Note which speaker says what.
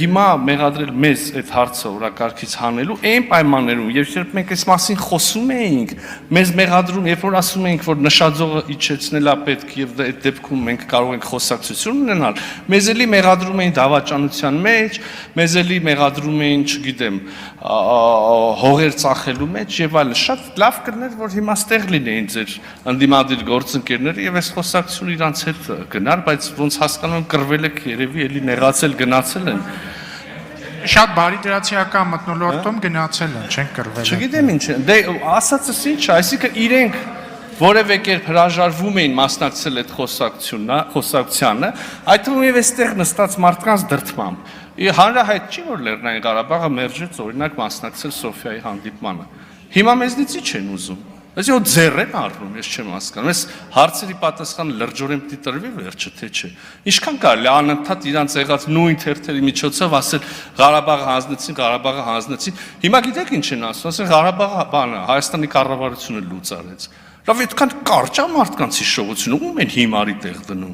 Speaker 1: հիմա մեղադրել մեզ այդ հարցը օրակարգից հանելու այն պայմաններում, երբ մենք այս մասին խոսում էինք, մեզ մեղադրում, երբ որ ասում էինք, որ նշաձողը իջեցնել է պետք եւ այդ դեպքում մենք կարող ենք խոսակցություն ունենալ, մեզ էլի մեղադրում էին դավաճանության մեջ, մեզ էլի մեղադրում էին, չգիտեմ, հողեր ծախելու մեջ եւ այլն։ Շատ լավ կներ, որ հիմա ստեղ լինեին ձեր ընդդիմադիր գործընկերները եւ այս խոսակցությունը իրանց հետ գնար, բայց ոնց հասկանում եմ կռվել եք երևի էլի նեղացել գնացել են։
Speaker 2: Շատ բարի դրացիական մթնոլորտում գնացել են, չեն կռվել։
Speaker 1: Չգիտեմ ինչ է, դե ասածս ինչ է, այսինքն իրենք որևէ կերպ հրաժարվում էին մասնակցել այդ խոսակցությանը, այդ թվում եւ այստեղ նստած մարդկանց դրդմամբ։ Հանրահայտ չի, որ Լեռնային Ղարաբաղը մերժեց օրինակ մասնակցել Սոֆիայի հանդիպմանը։ Հիմա մեզնից ի՞նչ են ուզում։ Այսինքն ու ձեռ են առնում, ես չեմ հասկանում։ Այս հարցերի պատասխանը լրջորեն պիտի տրվի վերջը, թե չէ։ Ինչքան կարելի է անընդհատ իրանց եղած նույն թերթերի միջոցով ասել Ղարաբաղը հանձնեցին, Ղարաբաղը հանձնեցին։ Հիմա գիտեք ինչ են ասում, ասեն Ղարաբաղը բանը Հայաստանի կառավարությունը լուծարեց։ Լավ, այդքան կարճ է մարդկանց հիշողությունը, ում են հիմարի տեղ դնում։